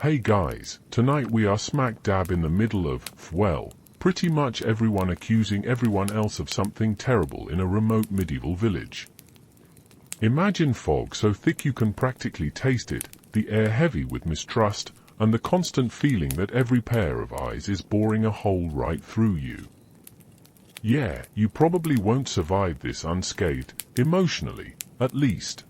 Hey guys, tonight we are smack dab in the middle of, well, pretty much everyone accusing everyone else of something terrible in a remote medieval village. Imagine fog so thick you can practically taste it, the air heavy with mistrust, and the constant feeling that every pair of eyes is boring a hole right through you. Yeah, you probably won't survive this unscathed, emotionally, at least.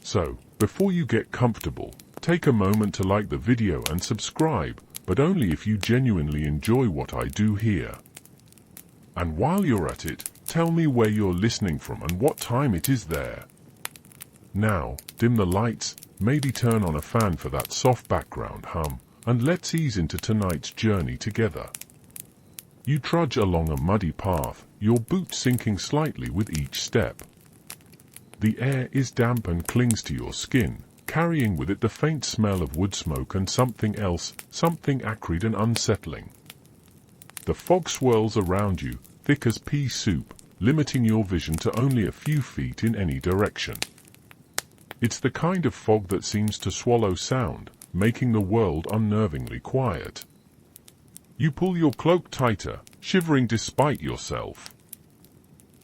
So, before you get comfortable, take a moment to like the video and subscribe, but only if you genuinely enjoy what I do here. And while you're at it, tell me where you're listening from and what time it is there. Now, dim the lights, maybe turn on a fan for that soft background hum, and let's ease into tonight's journey together. You trudge along a muddy path, your boots sinking slightly with each step. The air is damp and clings to your skin, carrying with it the faint smell of wood smoke and something else, something acrid and unsettling. The fog swirls around you, thick as pea soup, limiting your vision to only a few feet in any direction. It's the kind of fog that seems to swallow sound, making the world unnervingly quiet. You pull your cloak tighter, shivering despite yourself.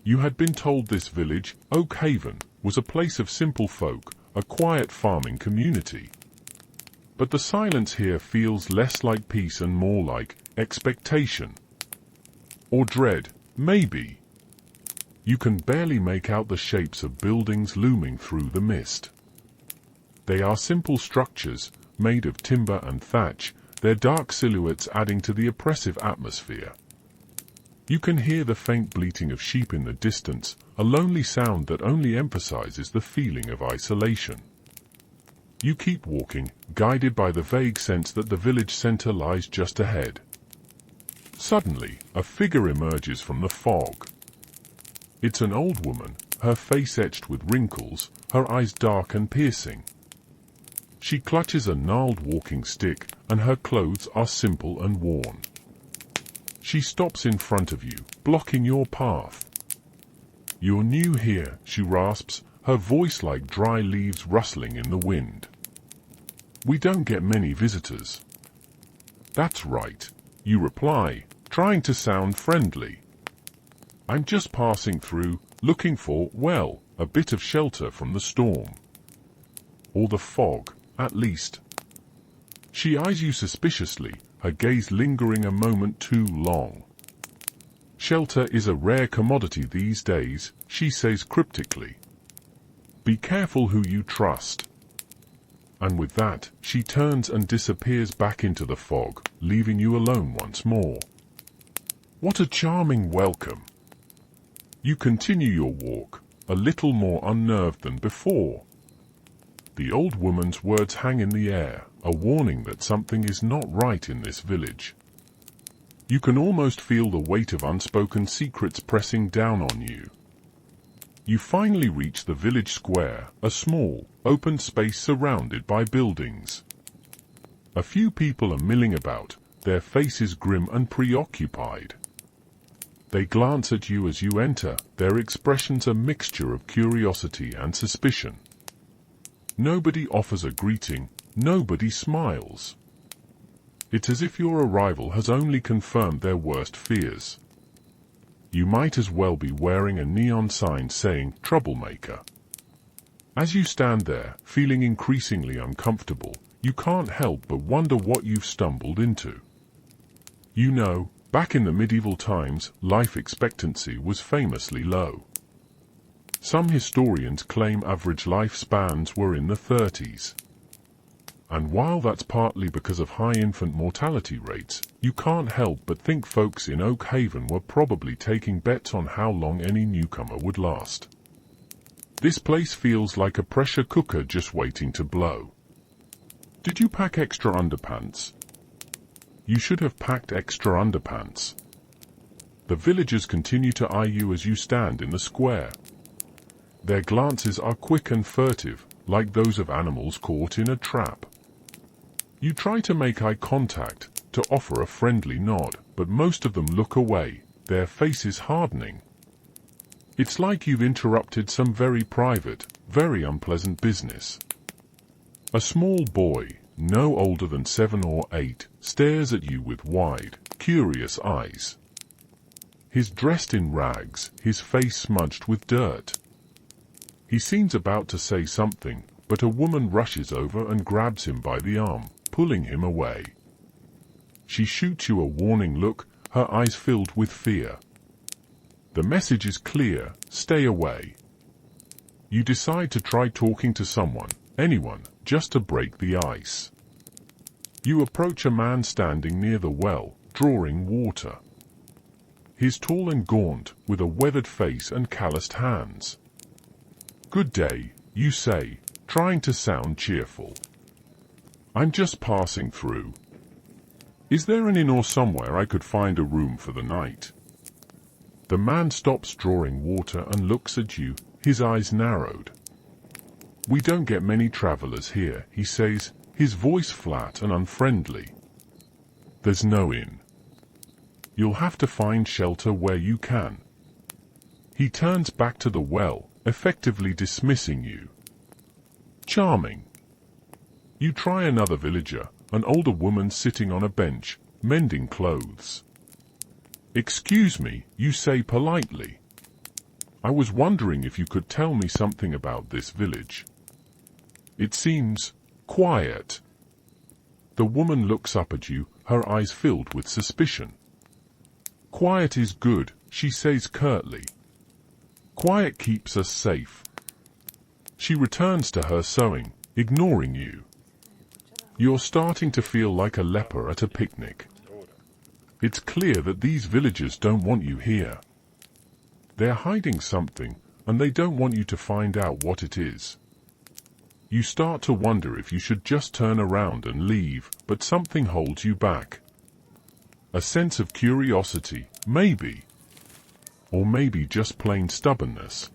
You had been told this village, Oak Haven, was a place of simple folk, a quiet farming community. But the silence here feels less like peace and more like expectation. Or dread, maybe. You can barely make out the shapes of buildings looming through the mist. They are simple structures, made of timber and thatch, their dark silhouettes adding to the oppressive atmosphere. You can hear the faint bleating of sheep in the distance, a lonely sound that only emphasizes the feeling of isolation. You keep walking, guided by the vague sense that the village center lies just ahead. Suddenly, a figure emerges from the fog. It's an old woman, her face etched with wrinkles, her eyes dark and piercing. She clutches a gnarled walking stick, and her clothes are simple and worn. She stops in front of you, blocking your path. "You're new here," she rasps, her voice like dry leaves rustling in the wind. "We don't get many visitors." "That's right," you reply, trying to sound friendly. "I'm just passing through, looking for, well, a bit of shelter from the storm. Or the fog, at least." She eyes you suspiciously, her gaze lingering a moment too long. "Shelter is a rare commodity these days," she says cryptically. "Be careful who you trust." And with that, she turns and disappears back into the fog, leaving you alone once more. What a charming welcome. You continue your walk, a little more unnerved than before. The old woman's words hang in the air, a warning that something is not right in this village. You can almost feel the weight of unspoken secrets pressing down on you. You finally reach the village square, a small, open space surrounded by buildings. A few people are milling about, their faces grim and preoccupied. They glance at you as you enter, their expressions a mixture of curiosity and suspicion. Nobody offers a greeting, nobody smiles. It's as if your arrival has only confirmed their worst fears. You might as well be wearing a neon sign saying, "Troublemaker." As you stand there, feeling increasingly uncomfortable, you can't help but wonder what you've stumbled into. You know, back in the medieval times, life expectancy was famously low. Some historians claim average lifespans were in the 30s. And while that's partly because of high infant mortality rates, you can't help but think folks in Oak Haven were probably taking bets on how long any newcomer would last. This place feels like a pressure cooker just waiting to blow. Did you pack extra underpants? You should have packed extra underpants. The villagers continue to eye you as you stand in the square. Their glances are quick and furtive, like those of animals caught in a trap. You try to make eye contact, to offer a friendly nod, but most of them look away, their faces hardening. It's like you've interrupted some very private, very unpleasant business. A small boy, no older than 7 or 8, stares at you with wide, curious eyes. He's dressed in rags, his face smudged with dirt. He seems about to say something, but a woman rushes over and grabs him by the arm, pulling him away. She shoots you a warning look, her eyes filled with fear. The message is clear: stay away. You decide to try talking to someone, anyone, just to break the ice. You approach a man standing near the well, drawing water. He's tall and gaunt, with a weathered face and calloused hands. "Good day," you say, trying to sound cheerful. "I'm just passing through. Is there an inn or somewhere I could find a room for the night?" The man stops drawing water and looks at you, his eyes narrowed. "We don't get many travelers here," he says, his voice flat and unfriendly. "There's no inn. You'll have to find shelter where you can." He turns back to the well, effectively dismissing you. Charming. You try another villager, an older woman sitting on a bench, mending clothes. "Excuse me," you say politely. "I was wondering if you could tell me something about this village. It seems quiet." The woman looks up at you, her eyes filled with suspicion. "Quiet is good," she says curtly. "Quiet keeps us safe." She returns to her sewing, ignoring you. You're starting to feel like a leper at a picnic. It's clear that these villagers don't want you here. They're hiding something, and they don't want you to find out what it is. You start to wonder if you should just turn around and leave, but something holds you back. A sense of curiosity, maybe. Or maybe just plain stubbornness.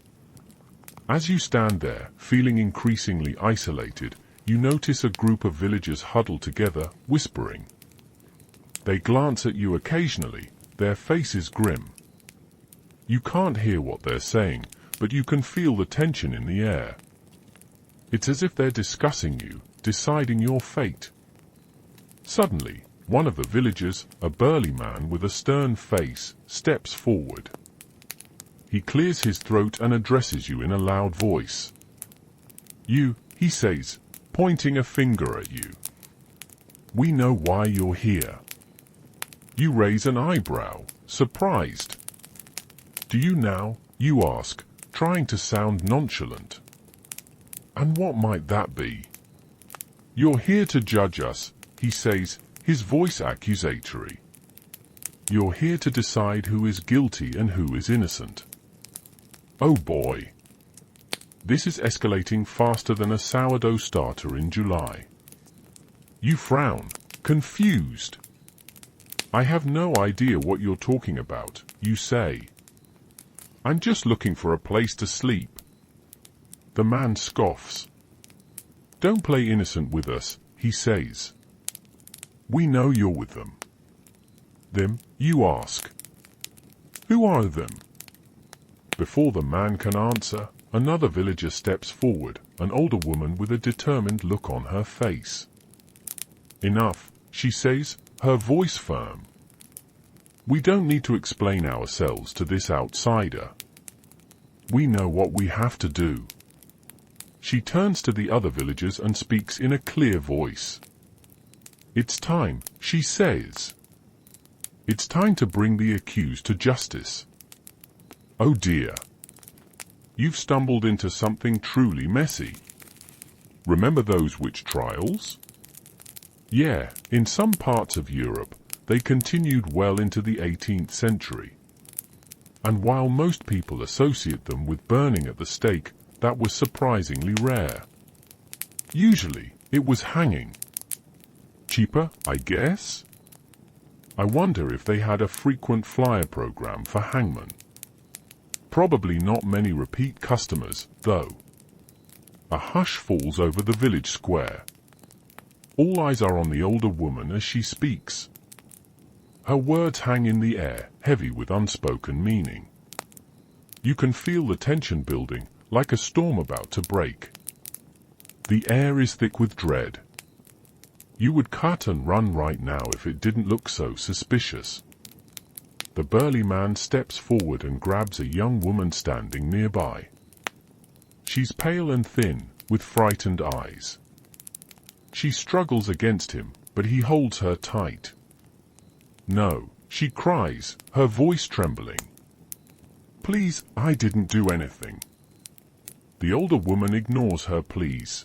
As you stand there, feeling increasingly isolated, you notice a group of villagers huddled together, whispering. They glance at you occasionally, their faces grim. You can't hear what they're saying, but you can feel the tension in the air. It's as if they're discussing you, deciding your fate. Suddenly, one of the villagers, a burly man with a stern face, steps forward. He clears his throat and addresses you in a loud voice. "You," he says, pointing a finger at you. "We know why you're here." You raise an eyebrow, surprised. "Do you now?" you ask, trying to sound nonchalant. "And what might that be?" "You're here to judge us," he says, his voice accusatory. "You're here to decide who is guilty and who is innocent." Oh boy. This is escalating faster than a sourdough starter in July. You frown, confused. "I have no idea what you're talking about," you say. "I'm just looking for a place to sleep." The man scoffs. "Don't play innocent with us," he says. "We know you're with them." "Them?" you ask. "Who are them?" Before the man can answer, another villager steps forward, an older woman with a determined look on her face. "Enough," she says, her voice firm. "We don't need to explain ourselves to this outsider. We know what we have to do." She turns to the other villagers and speaks in a clear voice. "It's time," she says. "It's time to bring the accused to justice." Oh dear. You've stumbled into something truly messy. Remember those witch trials? Yeah, in some parts of Europe, they continued well into the 18th century. And while most people associate them with burning at the stake, that was surprisingly rare. Usually, it was hanging. Cheaper, I guess? I wonder if they had a frequent flyer program for hangmen. Probably not many repeat customers, though. A hush falls over the village square. All eyes are on the older woman as she speaks. Her words hang in the air, heavy with unspoken meaning. You can feel the tension building, like a storm about to break. The air is thick with dread. You would cut and run right now if it didn't look so suspicious. The burly man steps forward and grabs a young woman standing nearby. She's pale and thin, with frightened eyes. She struggles against him, but he holds her tight. "No," she cries, her voice trembling. "Please, I didn't do anything." The older woman ignores her pleas.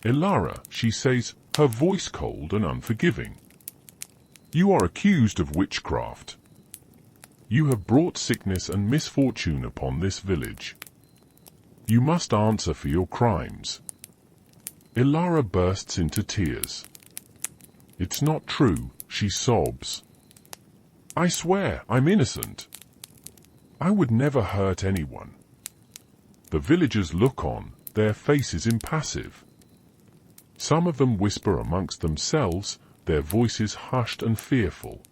"Elara," she says, her voice cold and unforgiving. "You are accused of witchcraft. You have brought sickness and misfortune upon this village. You must answer for your crimes." Elara bursts into tears. "It's not true," she sobs. "I swear I'm innocent. I would never hurt anyone." The villagers look on, their faces impassive. Some of them whisper amongst themselves, their voices hushed and fearful.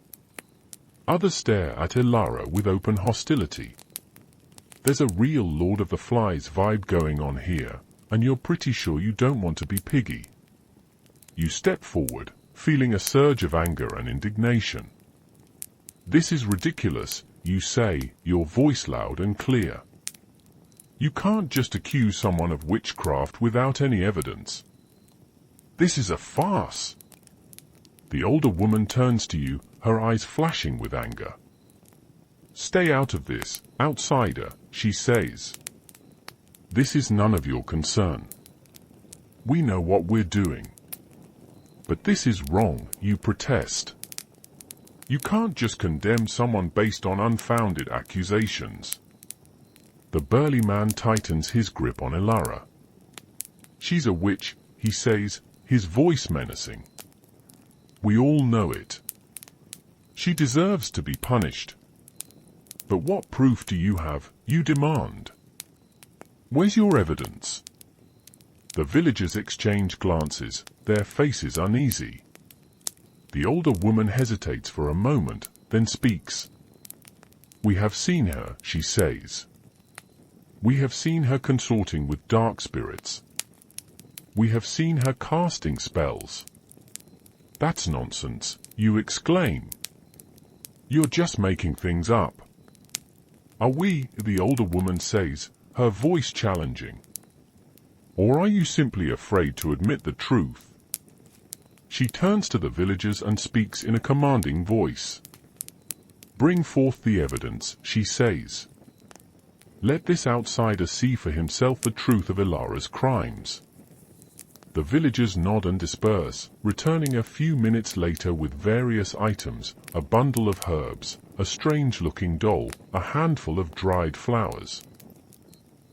Others stare at Elara with open hostility. There's a real Lord of the Flies vibe going on here, and you're pretty sure you don't want to be Piggy. You step forward, feeling a surge of anger and indignation. "This is ridiculous," you say, your voice loud and clear. "You can't just accuse someone of witchcraft without any evidence. This is a farce." The older woman turns to you, her eyes flashing with anger. "Stay out of this, outsider," she says. "This is none of your concern. We know what we're doing." "But this is wrong," you protest. "You can't just condemn someone based on unfounded accusations." The burly man tightens his grip on Elara. "She's a witch," he says, his voice menacing. "We all know it. She deserves to be punished. But what proof do you have, you demand? Where's your evidence?" The villagers exchange glances, their faces uneasy. The older woman hesitates for a moment, then speaks. "We have seen her," she says. "We have seen her consorting with dark spirits. We have seen her casting spells." "That's nonsense," you exclaim. "You're just making things up." "Are we?" the older woman says, her voice challenging. "Or are you simply afraid to admit the truth?" She turns to the villagers and speaks in a commanding voice. "Bring forth the evidence," she says. "Let this outsider see for himself the truth of Elara's crimes." The villagers nod and disperse, returning a few minutes later with various items, a bundle of herbs, a strange-looking doll, a handful of dried flowers.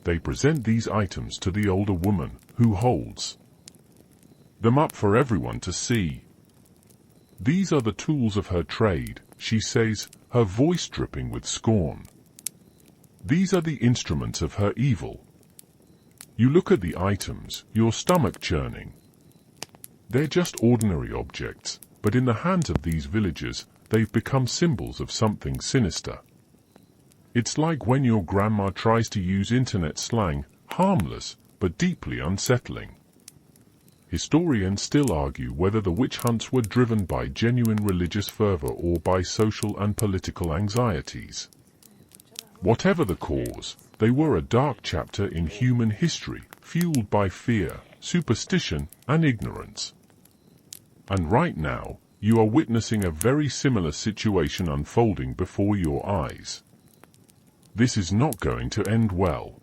They present these items to the older woman, who holds them up for everyone to see. "These are the tools of her trade," she says, her voice dripping with scorn. "These are the instruments of her evil." You look at the items, your stomach churning. They're just ordinary objects, but in the hands of these villagers, they've become symbols of something sinister. It's like when your grandma tries to use internet slang, harmless, but deeply unsettling. Historians still argue whether the witch hunts were driven by genuine religious fervor or by social and political anxieties. Whatever the cause, they were a dark chapter in human history, fueled by fear, superstition, and ignorance. And right now, you are witnessing a very similar situation unfolding before your eyes. This is not going to end well.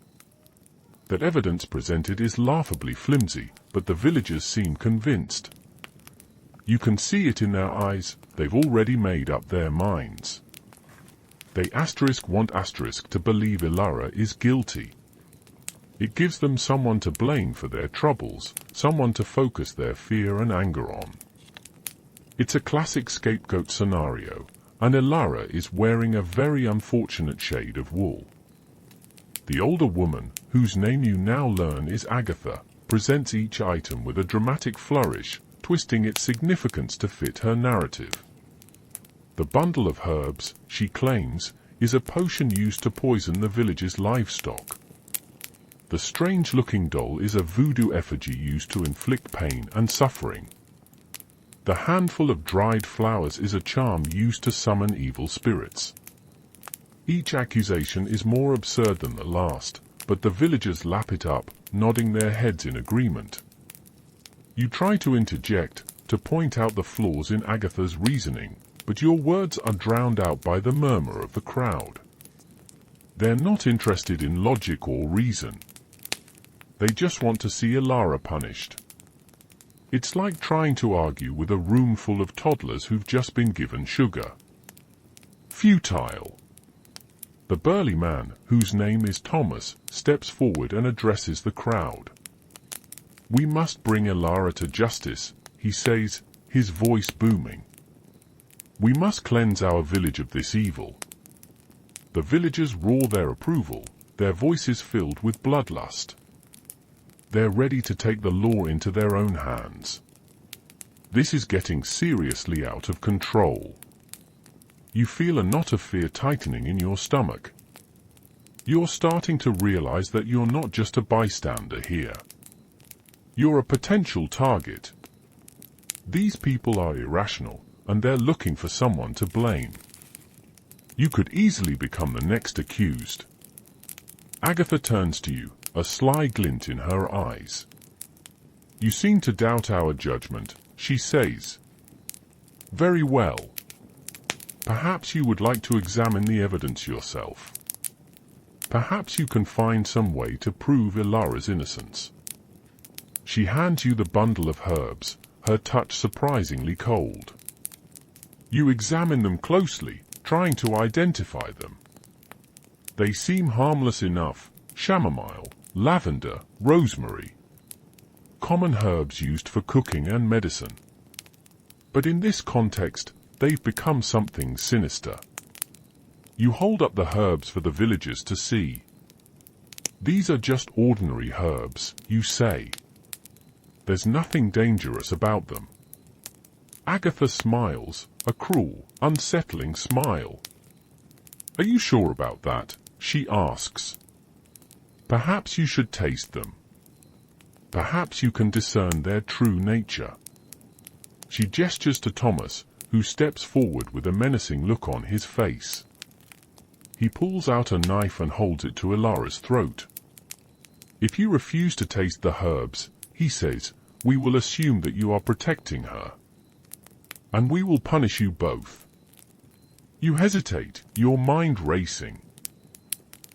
That evidence presented is laughably flimsy, but the villagers seem convinced. You can see it in their eyes, they've already made up their minds. They want to believe Elara is guilty. It gives them someone to blame for their troubles, someone to focus their fear and anger on. It's a classic scapegoat scenario, and Elara is wearing a very unfortunate shade of wool. The older woman, whose name you now learn is Agatha, presents each item with a dramatic flourish, twisting its significance to fit her narrative. The bundle of herbs, she claims, is a potion used to poison the village's livestock. The strange-looking doll is a voodoo effigy used to inflict pain and suffering. The handful of dried flowers is a charm used to summon evil spirits. Each accusation is more absurd than the last, but the villagers lap it up, nodding their heads in agreement. You try to interject, to point out the flaws in Agatha's reasoning, but your words are drowned out by the murmur of the crowd. They're not interested in logic or reason. They just want to see Elara punished. It's like trying to argue with a room full of toddlers who've just been given sugar. Futile. The burly man, whose name is Thomas, steps forward and addresses the crowd. "We must bring Elara to justice," he says, his voice booming. "We must cleanse our village of this evil." The villagers roar their approval, their voices filled with bloodlust. They're ready to take the law into their own hands. This is getting seriously out of control. You feel a knot of fear tightening in your stomach. You're starting to realize that you're not just a bystander here. You're a potential target. These people are irrational, and they're looking for someone to blame. You could easily become the next accused. Agatha turns to you, a sly glint in her eyes. "You seem to doubt our judgment," she says. "Very well. Perhaps you would like to examine the evidence yourself. Perhaps you can find some way to prove Elara's innocence." She hands you the bundle of herbs, her touch surprisingly cold. You examine them closely, trying to identify them. They seem harmless enough: chamomile, lavender, rosemary. Common herbs used for cooking and medicine. But in this context, they've become something sinister. You hold up the herbs for the villagers to see. "These are just ordinary herbs," you say. "There's nothing dangerous about them." Agatha smiles, a cruel, unsettling smile. "Are you sure about that?" she asks. "Perhaps you should taste them. Perhaps you can discern their true nature." She gestures to Thomas, who steps forward with a menacing look on his face. He pulls out a knife and holds it to Elara's throat. "If you refuse to taste the herbs," he says, "we will assume that you are protecting her. And we will punish you both." You hesitate, your mind racing.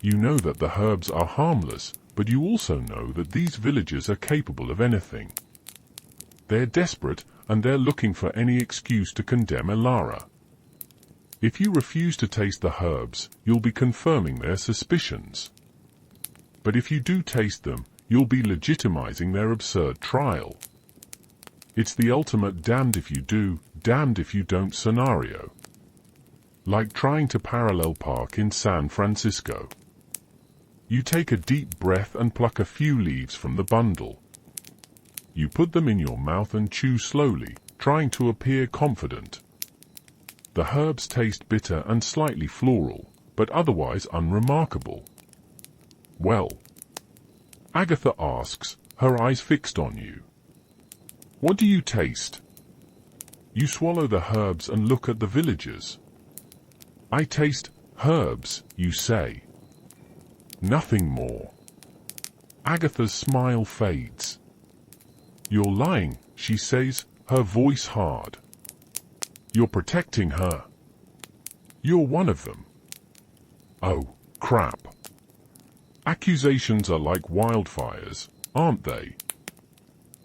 You know that the herbs are harmless, but you also know that these villagers are capable of anything. They're desperate, and they're looking for any excuse to condemn Elara. If you refuse to taste the herbs, you'll be confirming their suspicions. But if you do taste them, you'll be legitimizing their absurd trial. It's the ultimate damned if you do, damned if you don't scenario. Like trying to parallel park in San Francisco. You take a deep breath and pluck a few leaves from the bundle. You put them in your mouth and chew slowly, trying to appear confident. The herbs taste bitter and slightly floral, but otherwise unremarkable. "Well?" Agatha asks, her eyes fixed on you. "What do you taste?" You swallow the herbs and look at the villagers. "I taste herbs," you say. "Nothing more." Agatha's smile fades. "You're lying," she says, her voice hard. "You're protecting her. You're one of them." Oh, crap. Accusations are like wildfires, aren't they?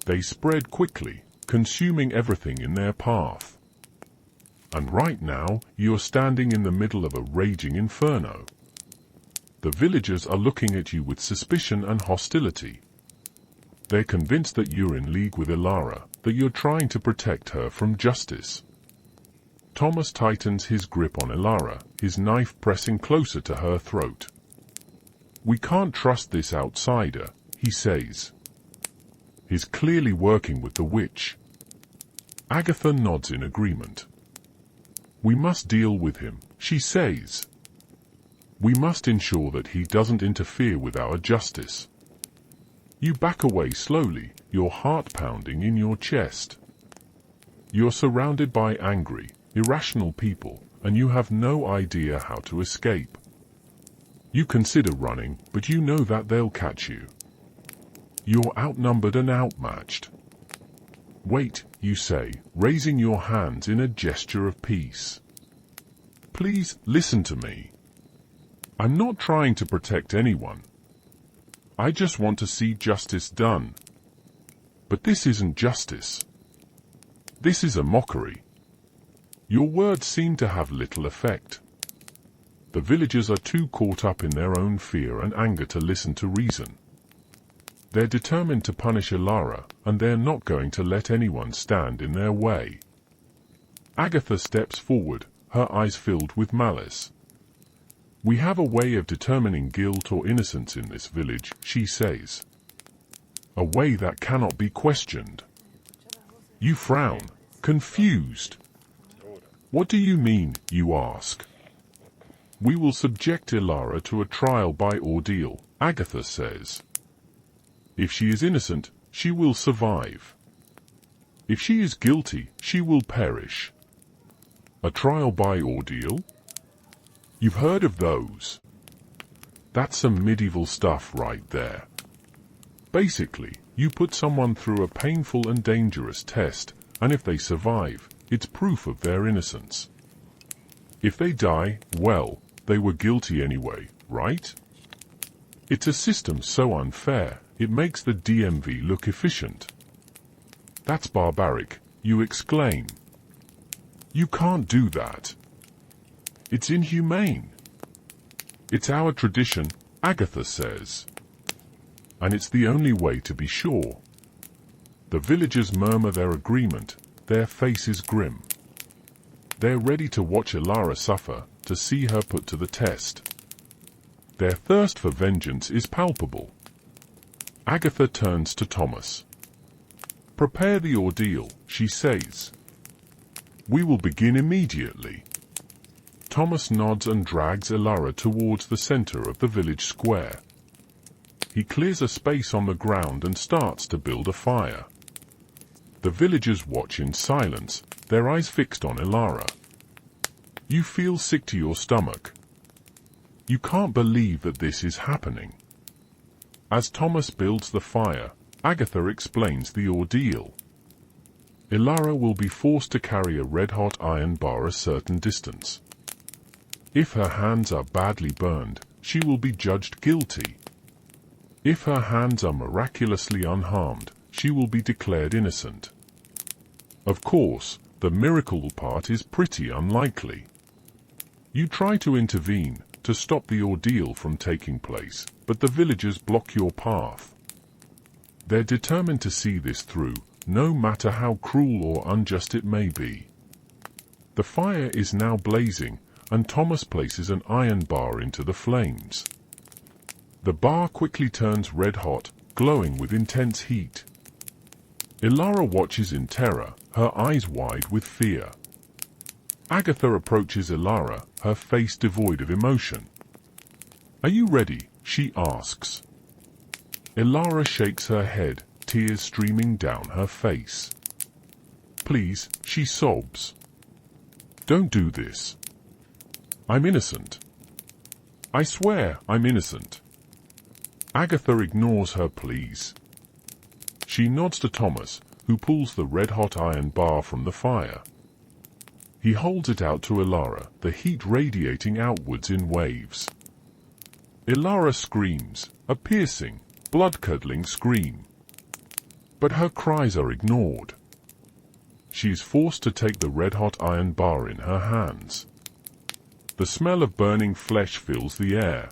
They spread quickly, consuming everything in their path. And right now, you're standing in the middle of a raging inferno. The villagers are looking at you with suspicion and hostility. They're convinced that you're in league with Elara, that you're trying to protect her from justice. Thomas tightens his grip on Elara, his knife pressing closer to her throat. "We can't trust this outsider," he says. "He's clearly working with the witch." Agatha nods in agreement. "We must deal with him," she says. "We must ensure that he doesn't interfere with our justice." You back away slowly, your heart pounding in your chest. You're surrounded by angry, irrational people, and you have no idea how to escape. You consider running, but you know that they'll catch you. You're outnumbered and outmatched. Wait, you say, raising your hands in a gesture of peace. Please, listen to me. I'm not trying to protect anyone. I just want to see justice done. But this isn't justice. This is a mockery. Your words seem to have little effect. The villagers are too caught up in their own fear and anger to listen to reason. They're determined to punish Ilara, and they're not going to let anyone stand in their way. Agatha steps forward, her eyes filled with malice. We have a way of determining guilt or innocence in this village, she says. A way that cannot be questioned. You frown, confused. What do you mean, you ask? We will subject Ilara to a trial by ordeal, Agatha says. If she is innocent, she will survive. If she is guilty, she will perish. A trial by ordeal? You've heard of those. That's some medieval stuff right there. Basically, you put someone through a painful and dangerous test, and if they survive, it's proof of their innocence. If they die, well, they were guilty anyway, right? It's a system so unfair, it makes the DMV look efficient. That's barbaric, you exclaim. You can't do that. It's inhumane. It's our tradition, Agatha says. And it's the only way to be sure. The villagers murmur their agreement, their faces grim. They're ready to watch Ilara suffer, to see her put to the test. Their thirst for vengeance is palpable. Agatha turns to Thomas. Prepare the ordeal, she says. We will begin immediately. Thomas nods and drags Ilara towards the center of the village square. He clears a space on the ground and starts to build a fire. The villagers watch in silence, their eyes fixed on Ilara. You feel sick to your stomach. You can't believe that this is happening. As Thomas builds the fire, Agatha explains the ordeal. Ilara will be forced to carry a red-hot iron bar a certain distance. If her hands are badly burned, she will be judged guilty. If her hands are miraculously unharmed, she will be declared innocent. Of course, the miracle part is pretty unlikely. You try to intervene, to stop the ordeal from taking place, but the villagers block your path. They're determined to see this through, no matter how cruel or unjust it may be. The fire is now blazing, and Thomas places an iron bar into the flames. The bar quickly turns red-hot, glowing with intense heat. Ilara watches in terror, her eyes wide with fear. Agatha approaches Ilara, her face devoid of emotion. Are you ready? She asks. Ilara shakes her head, tears streaming down her face. Please, she sobs. Don't do this. I'm innocent. I swear I'm innocent. Agatha ignores her pleas. She nods to Thomas, who pulls the red-hot iron bar from the fire. He holds it out to Ilara, the heat radiating outwards in waves. Ilara screams, a piercing, blood-curdling scream. But her cries are ignored. She is forced to take the red-hot iron bar in her hands. The smell of burning flesh fills the air.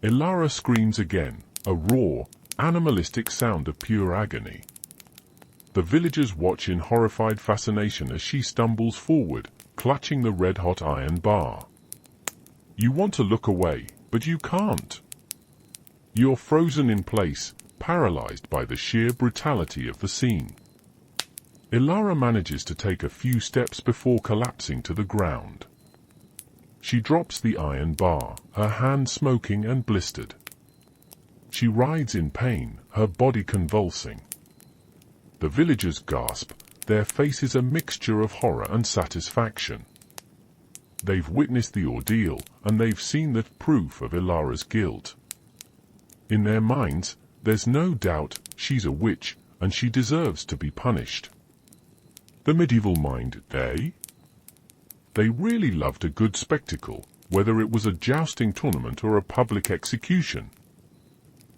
Ilara screams again, a raw, animalistic sound of pure agony. The villagers watch in horrified fascination as she stumbles forward, clutching the red-hot iron bar. You want to look away, but you can't. You're frozen in place, paralyzed by the sheer brutality of the scene. Ilara manages to take a few steps before collapsing to the ground. She drops the iron bar, her hand smoking and blistered. She writhes in pain, her body convulsing. The villagers gasp, their faces a mixture of horror and satisfaction. They've witnessed the ordeal, and they've seen the proof of Ilara's guilt. In their minds, there's no doubt she's a witch, and she deserves to be punished. The medieval mind, They really loved a good spectacle, whether it was a jousting tournament or a public execution.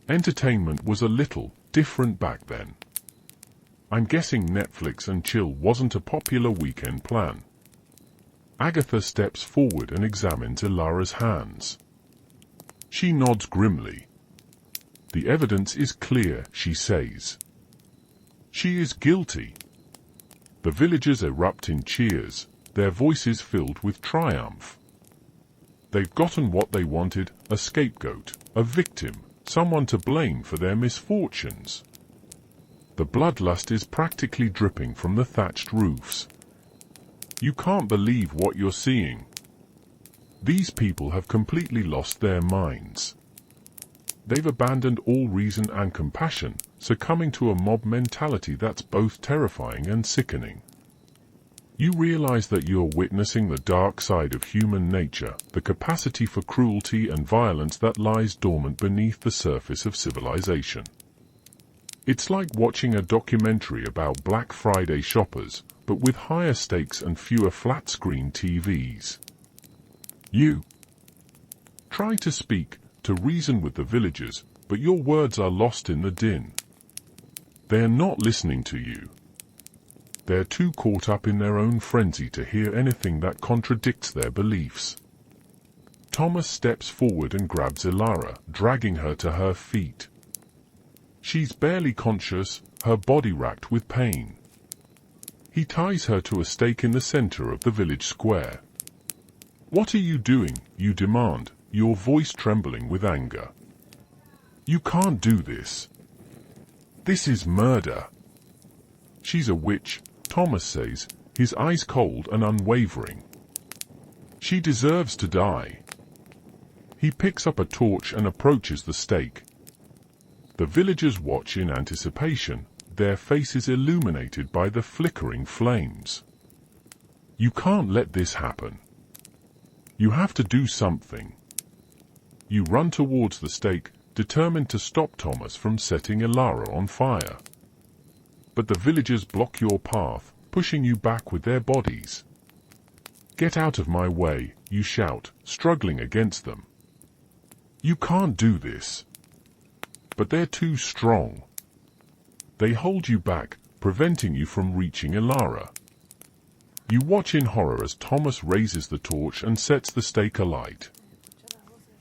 Entertainment was a little different back then. I'm guessing Netflix and chill wasn't a popular weekend plan. Agatha steps forward and examines Ilara's hands. She nods grimly. The evidence is clear, she says. She is guilty. The villagers erupt in cheers, their voices filled with triumph. They've gotten what they wanted, a scapegoat, a victim, someone to blame for their misfortunes. The bloodlust is practically dripping from the thatched roofs. You can't believe what you're seeing. These people have completely lost their minds. They've abandoned all reason and compassion, succumbing to a mob mentality that's both terrifying and sickening. You realize that you're witnessing the dark side of human nature, the capacity for cruelty and violence that lies dormant beneath the surface of civilization. It's like watching a documentary about Black Friday shoppers, but with higher stakes and fewer flat-screen TVs. You try to speak, to reason with the villagers, but your words are lost in the din. They're not listening to you. They're too caught up in their own frenzy to hear anything that contradicts their beliefs. Thomas steps forward and grabs Ilara, dragging her to her feet. She's barely conscious, her body racked with pain. He ties her to a stake in the center of the village square. "What are you doing?" you demand, your voice trembling with anger. "You can't do this. This is murder." "She's a witch," Thomas says, his eyes cold and unwavering. "She deserves to die." He picks up a torch and approaches the stake. The villagers watch in anticipation, their faces illuminated by the flickering flames. "You can't let this happen. You have to do something." You run towards the stake, determined to stop Thomas from setting Ilara on fire. But the villagers block your path, pushing you back with their bodies. "Get out of my way," you shout, struggling against them. "You can't do this." But they're too strong. They hold you back, preventing you from reaching Ilara. You watch in horror as Thomas raises the torch and sets the stake alight.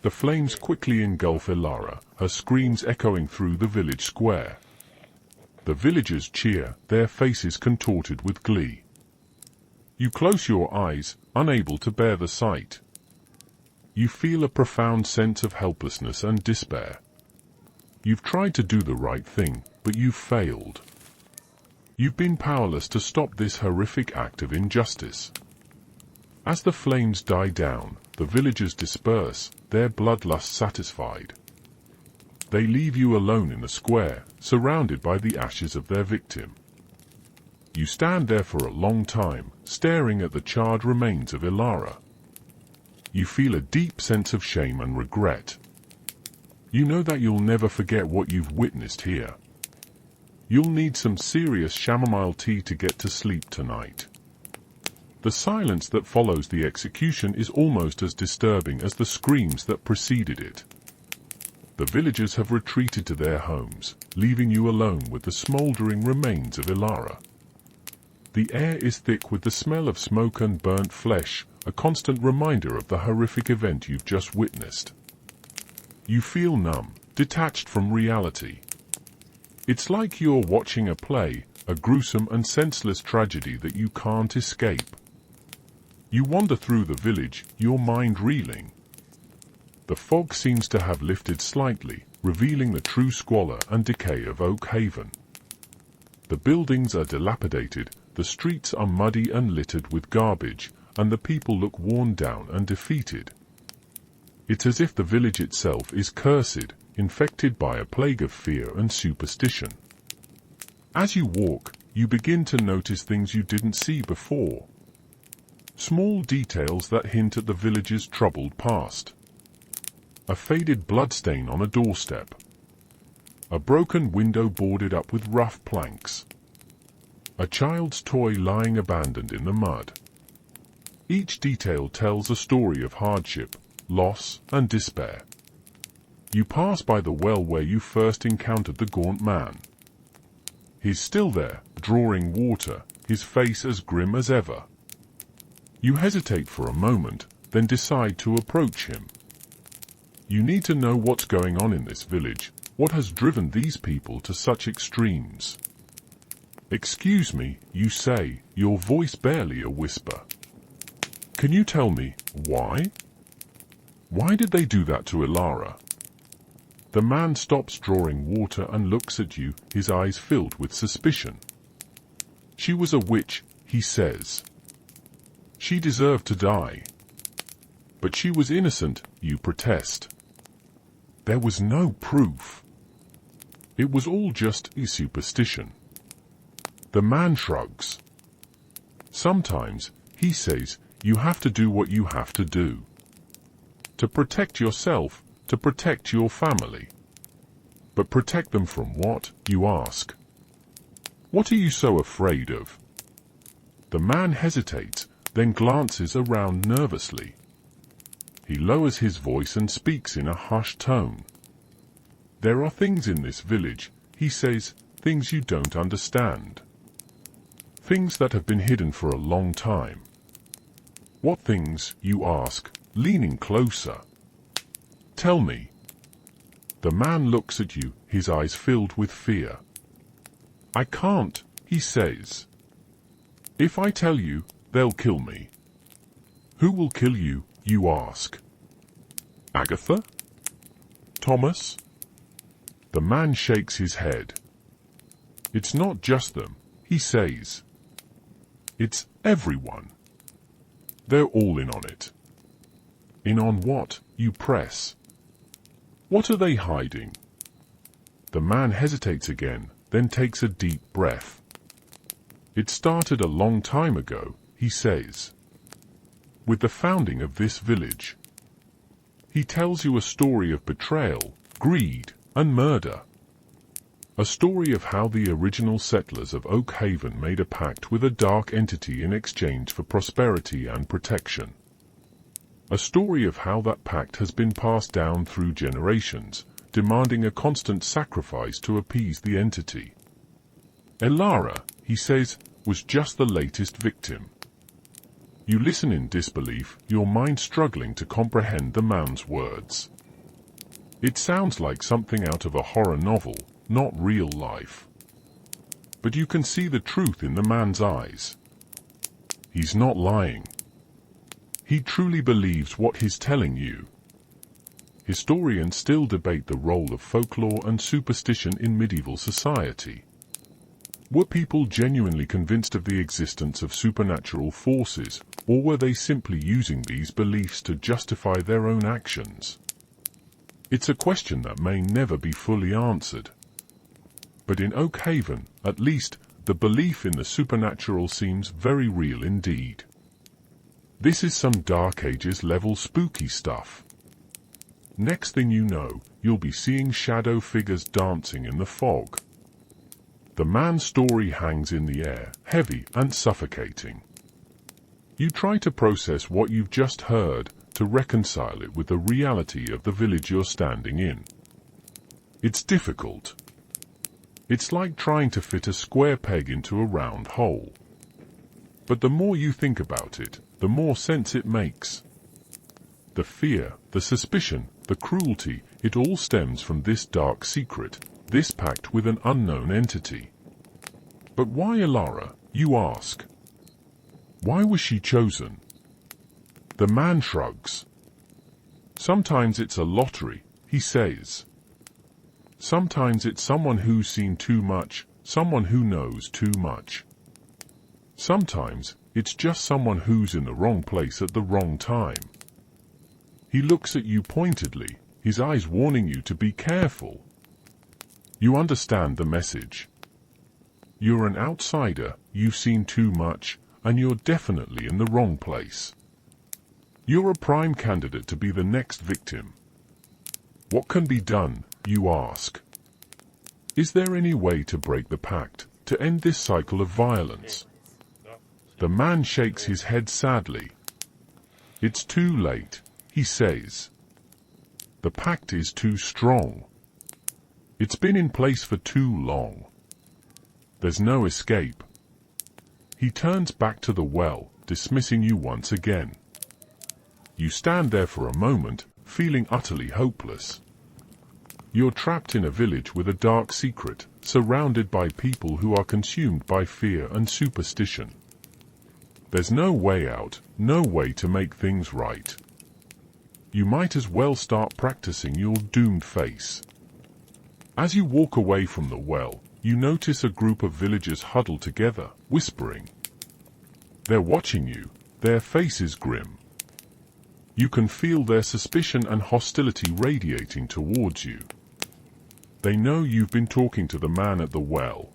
The flames quickly engulf Ilara, her screams echoing through the village square. The villagers cheer, their faces contorted with glee. You close your eyes, unable to bear the sight. You feel a profound sense of helplessness and despair. You've tried to do the right thing, but you've failed. You've been powerless to stop this horrific act of injustice. As the flames die down, the villagers disperse, their bloodlust satisfied. They leave you alone in the square, surrounded by the ashes of their victim. You stand there for a long time, staring at the charred remains of Ilara. You feel a deep sense of shame and regret. You know that you'll never forget what you've witnessed here. You'll need some serious chamomile tea to get to sleep tonight. The silence that follows the execution is almost as disturbing as the screams that preceded it. The villagers have retreated to their homes, leaving you alone with the smoldering remains of Ilara. The air is thick with the smell of smoke and burnt flesh, a constant reminder of the horrific event you've just witnessed. You feel numb, detached from reality. It's like you're watching a play, a gruesome and senseless tragedy that you can't escape. You wander through the village, your mind reeling. The fog seems to have lifted slightly, revealing the true squalor and decay of Oak Haven. The buildings are dilapidated, the streets are muddy and littered with garbage, and the people look worn down and defeated. It's as if the village itself is cursed, infected by a plague of fear and superstition. As you walk, you begin to notice things you didn't see before. Small details that hint at the village's troubled past. A faded bloodstain on a doorstep. A broken window boarded up with rough planks. A child's toy lying abandoned in the mud. Each detail tells a story of hardship, loss, and despair. You pass by the well where you first encountered the gaunt man. He's still there, drawing water, his face as grim as ever. You hesitate for a moment, then decide to approach him. You need to know what's going on in this village, what has driven these people to such extremes. "Excuse me," you say, your voice barely a whisper. "Can you tell me why? Why did they do that to Ilara?" The man stops drawing water and looks at you, his eyes filled with suspicion. "She was a witch," he says. "She deserved to die." "But she was innocent," you protest. "There was no proof. It was all just a superstition." The man shrugs. "Sometimes," he says, "you have to do what you have to do. To protect yourself, to protect your family." "But protect them from what?" you ask. "What are you so afraid of?" The man hesitates, then glances around nervously. He lowers his voice and speaks in a hushed tone. "There are things in this village," he says, "things you don't understand. Things that have been hidden for a long time." "What things?" you ask, leaning closer. "Tell me." The man looks at you, his eyes filled with fear. "I can't," he says. "If I tell you, they'll kill me." "Who will kill you?" you ask. "Agatha? Thomas?" The man shakes his head. "It's not just them," he says. "It's everyone. They're all in on it." "In on what?" you press. "What are they hiding?" The man hesitates again, then takes a deep breath. "It started a long time ago," he says. "With the founding of this village." He tells you a story of betrayal, greed, and murder. A story of how the original settlers of Oak Haven made a pact with a dark entity in exchange for prosperity and protection. A story of how that pact has been passed down through generations, demanding a constant sacrifice to appease the entity. Ilara, he says, was just the latest victim. You listen in disbelief, your mind struggling to comprehend the man's words. It sounds like something out of a horror novel, not real life. But you can see the truth in the man's eyes. He's not lying. He truly believes what he's telling you. Historians still debate the role of folklore and superstition in medieval society. Were people genuinely convinced of the existence of supernatural forces, or were they simply using these beliefs to justify their own actions? It's a question that may never be fully answered. But in Oak Haven, at least, the belief in the supernatural seems very real indeed. This is some Dark Ages level spooky stuff. Next thing you know, you'll be seeing shadow figures dancing in the fog. The man's story hangs in the air, heavy and suffocating. You try to process what you've just heard, to reconcile it with the reality of the village you're standing in. It's difficult. It's like trying to fit a square peg into a round hole. But the more you think about it, the more sense it makes. The fear, the suspicion, the cruelty, it all stems from this dark secret, this pact with an unknown entity. But why Ilara, you ask? Why was she chosen? The man shrugs. Sometimes it's a lottery, he says. Sometimes it's someone who's seen too much, someone who knows too much. Sometimes it's just someone who's in the wrong place at the wrong time. He looks at you pointedly, his eyes warning you to be careful. You understand the message. You're an outsider, you've seen too much, and you're definitely in the wrong place. You're a prime candidate to be the next victim. What can be done, you ask? Is there any way to break the pact, to end this cycle of violence? The man shakes his head sadly. It's too late, he says. The pact is too strong. It's been in place for too long. There's no escape. He turns back to the well, dismissing you once again. You stand there for a moment, feeling utterly hopeless. You're trapped in a village with a dark secret, surrounded by people who are consumed by fear and superstition. There's no way out, no way to make things right. You might as well start practicing your doomed face. As you walk away from the well, you notice a group of villagers huddled together, whispering. They're watching you, their faces grim. You can feel their suspicion and hostility radiating towards you. They know you've been talking to the man at the well.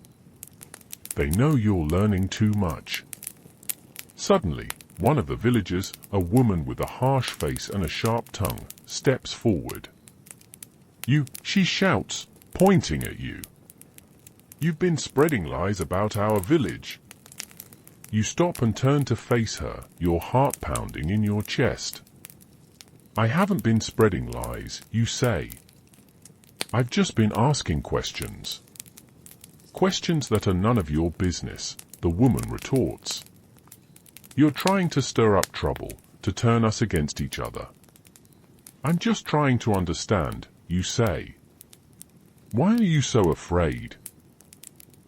They know you're learning too much. Suddenly, one of the villagers, a woman with a harsh face and a sharp tongue, steps forward. She shouts, pointing at you. You've been spreading lies about our village. You stop and turn to face her, your heart pounding in your chest. I haven't been spreading lies, you say. I've just been asking questions. Questions that are none of your business, the woman retorts. You're trying to stir up trouble, to turn us against each other. I'm just trying to understand, you say. Why are you so afraid?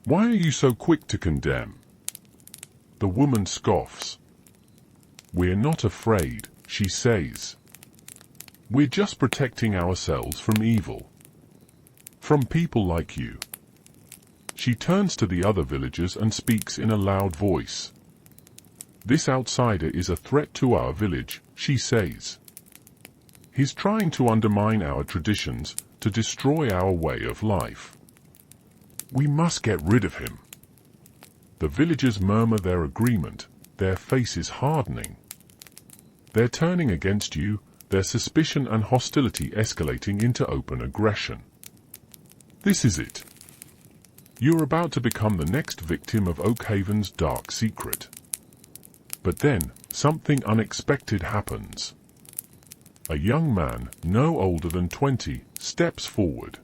Why are you so quick to condemn? The woman scoffs. We're not afraid, she says. We're just protecting ourselves from evil. From people like you. She turns to the other villagers and speaks in a loud voice. This outsider is a threat to our village, she says. He's trying to undermine our traditions, to destroy our way of life. We must get rid of him. The villagers murmur their agreement, their faces hardening. They're turning against you, their suspicion and hostility escalating into open aggression. This is it. You're about to become the next victim of Oakhaven's dark secret. But then, something unexpected happens. A young man, no older than 20, steps forward.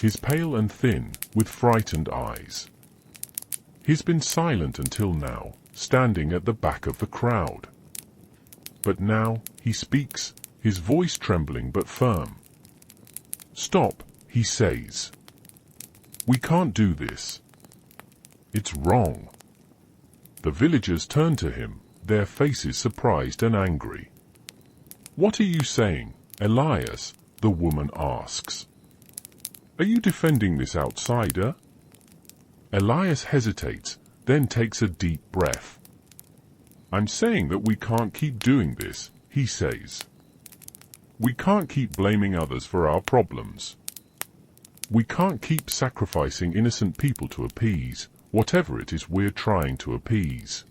He's pale and thin, with frightened eyes. He's been silent until now, standing at the back of the crowd. But now, he speaks, his voice trembling but firm. Stop, he says. We can't do this. It's wrong. The villagers turn to him, their faces surprised and angry. What are you saying, Elias? The woman asks. Are you defending this outsider? Elias hesitates, then takes a deep breath. I'm saying that we can't keep doing this, he says. We can't keep blaming others for our problems. We can't keep sacrificing innocent people to appease whatever it is we're trying to appease.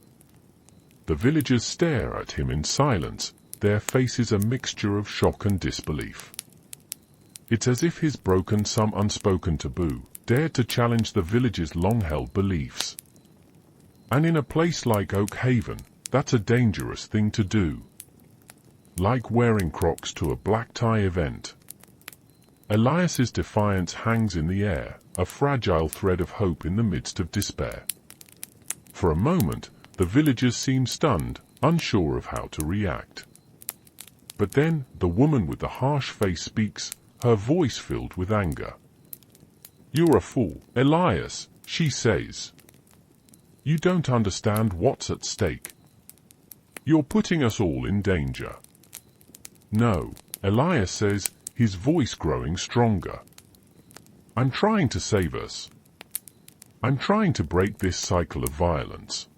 The villagers stare at him in silence, their faces a mixture of shock and disbelief. It's as if he's broken some unspoken taboo, dared to challenge the village's long-held beliefs. And in a place like Oakhaven, that's a dangerous thing to do. Like wearing Crocs to a black tie event. Elias's defiance hangs in the air, a fragile thread of hope in the midst of despair. For a moment, the villagers seem stunned, unsure of how to react. But then, the woman with the harsh face speaks, her voice filled with anger. You're a fool, Elias, she says. You don't understand what's at stake. You're putting us all in danger. No, Elias says, his voice growing stronger. I'm trying to save us. I'm trying to break this cycle of violence.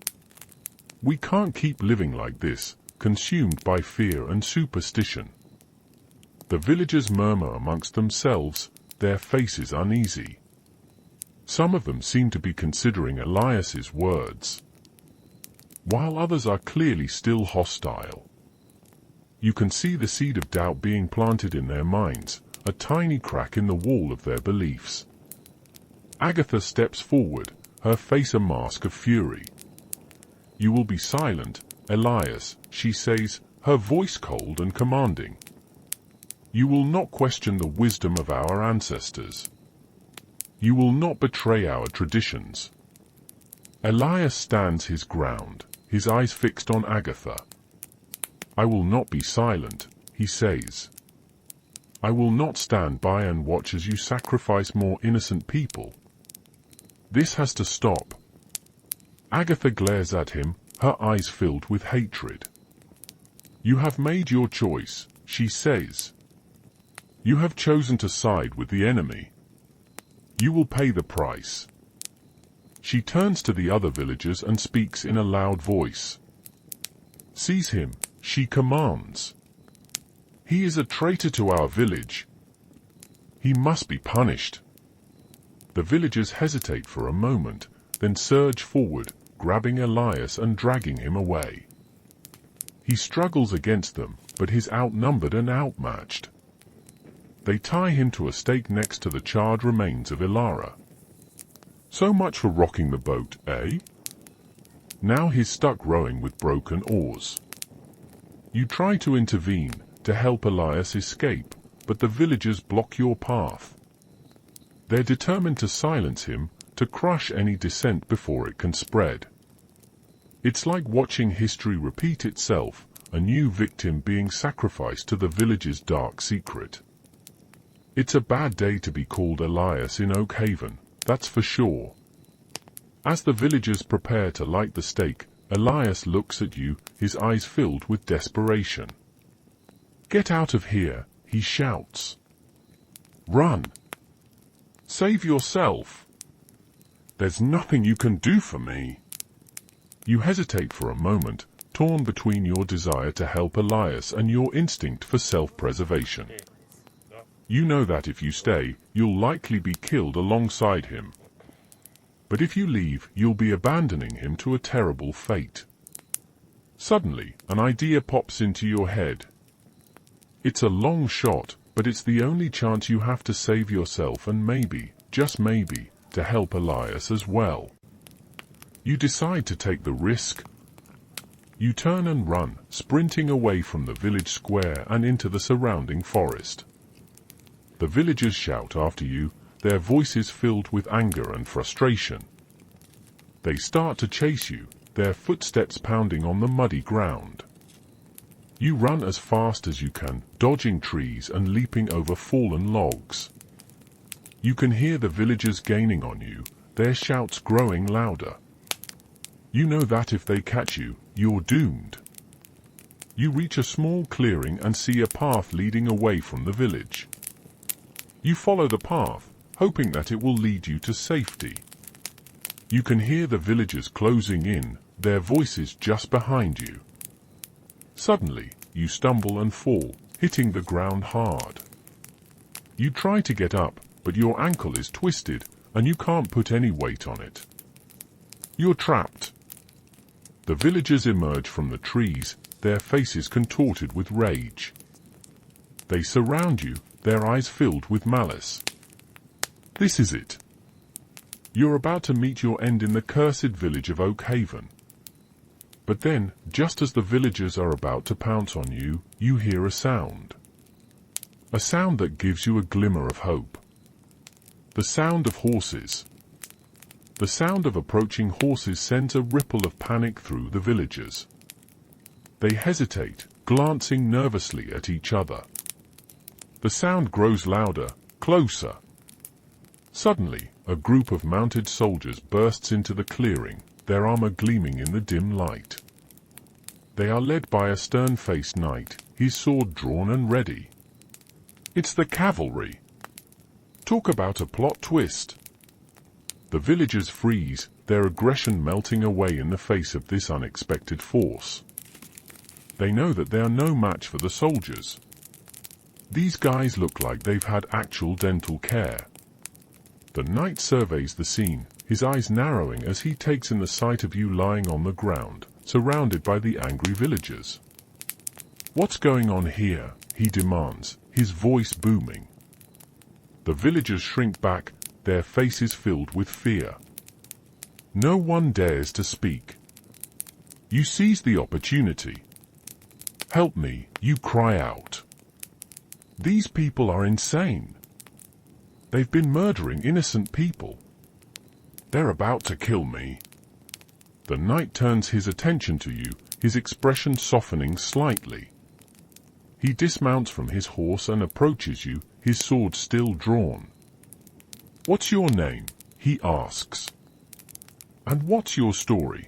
We can't keep living like this, consumed by fear and superstition. The villagers murmur amongst themselves, their faces uneasy. Some of them seem to be considering Elias's words, while others are clearly still hostile. You can see the seed of doubt being planted in their minds, a tiny crack in the wall of their beliefs. Agatha steps forward, her face a mask of fury. "You will be silent, Elias," she says, her voice cold and commanding. "You will not question the wisdom of our ancestors. You will not betray our traditions." Elias stands his ground, his eyes fixed on Agatha. "I will not be silent," he says. "I will not stand by and watch as you sacrifice more innocent people. This has to stop." Agatha glares at him, her eyes filled with hatred. "You have made your choice," she says. "You have chosen to side with the enemy. You will pay the price." She turns to the other villagers and speaks in a loud voice. "Seize him," she commands. "He is a traitor to our village. He must be punished." The villagers hesitate for a moment, then surge forward, grabbing Elias and dragging him away. He struggles against them, but is outnumbered and outmatched. They tie him to a stake next to the charred remains of Ilara. "So much for rocking the boat, eh?" Now he's stuck rowing with broken oars. You try to intervene, to help Elias escape, but the villagers block your path. They're determined to silence him, to crush any dissent before it can spread. It's like watching history repeat itself, a new victim being sacrificed to the village's dark secret. It's a bad day to be called Elias in Oak Haven, that's for sure. As the villagers prepare to light the stake, Elias looks at you, his eyes filled with desperation. "Get out of here," he shouts. "Run. Save yourself. There's nothing you can do for me." You hesitate for a moment, torn between your desire to help Elias and your instinct for self-preservation. You know that if you stay, you'll likely be killed alongside him. But if you leave, you'll be abandoning him to a terrible fate. Suddenly, an idea pops into your head. It's a long shot, but it's the only chance you have to save yourself and maybe, just maybe, to help Elias as well. You decide to take the risk. You turn and run, sprinting away from the village square and into the surrounding forest. The villagers shout after you, their voices filled with anger and frustration. They start to chase you, their footsteps pounding on the muddy ground. You run as fast as you can, dodging trees and leaping over fallen logs. You can hear the villagers gaining on you, their shouts growing louder. You know that if they catch you, you're doomed. You reach a small clearing and see a path leading away from the village. You follow the path, hoping that it will lead you to safety. You can hear the villagers closing in, their voices just behind you. Suddenly, you stumble and fall, hitting the ground hard. You try to get up, but your ankle is twisted, and you can't put any weight on it. You're trapped. The villagers emerge from the trees, their faces contorted with rage. They surround you, their eyes filled with malice. This is it. You're about to meet your end in the cursed village of Oak Haven. But then, just as the villagers are about to pounce on you, you hear a sound. A sound that gives you a glimmer of hope. The sound of horses. The sound of approaching horses sends a ripple of panic through the villagers. They hesitate, glancing nervously at each other. The sound grows louder, closer. Suddenly, a group of mounted soldiers bursts into the clearing, their armor gleaming in the dim light. They are led by a stern-faced knight, his sword drawn and ready. It's the cavalry. Talk about a plot twist. The villagers freeze, their aggression melting away in the face of this unexpected force. They know that they are no match for the soldiers. These guys look like they've had actual dental care. The knight surveys the scene, his eyes narrowing as he takes in the sight of you lying on the ground, surrounded by the angry villagers. "What's going on here?" he demands, his voice booming. The villagers shrink back, their faces filled with fear. No one dares to speak. You seize the opportunity. "Help me," you cry out. "These people are insane. They've been murdering innocent people. They're about to kill me." The knight turns his attention to you, his expression softening slightly. He dismounts from his horse and approaches you, his sword still drawn. "What's your name?" he asks. "And what's your story?"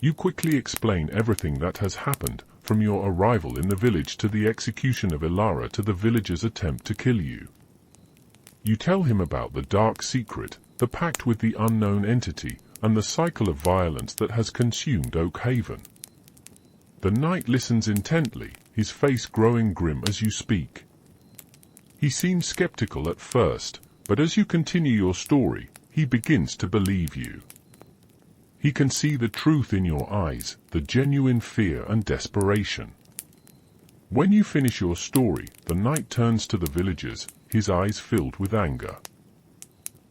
You quickly explain everything that has happened, from your arrival in the village to the execution of Ilara to the villagers' attempt to kill you. You tell him about the dark secret, the pact with the unknown entity, and the cycle of violence that has consumed Oak Haven. The knight listens intently, his face growing grim as you speak. He seems skeptical at first, but as you continue your story, he begins to believe you. He can see the truth in your eyes, the genuine fear and desperation. When you finish your story, the knight turns to the villagers, his eyes filled with anger.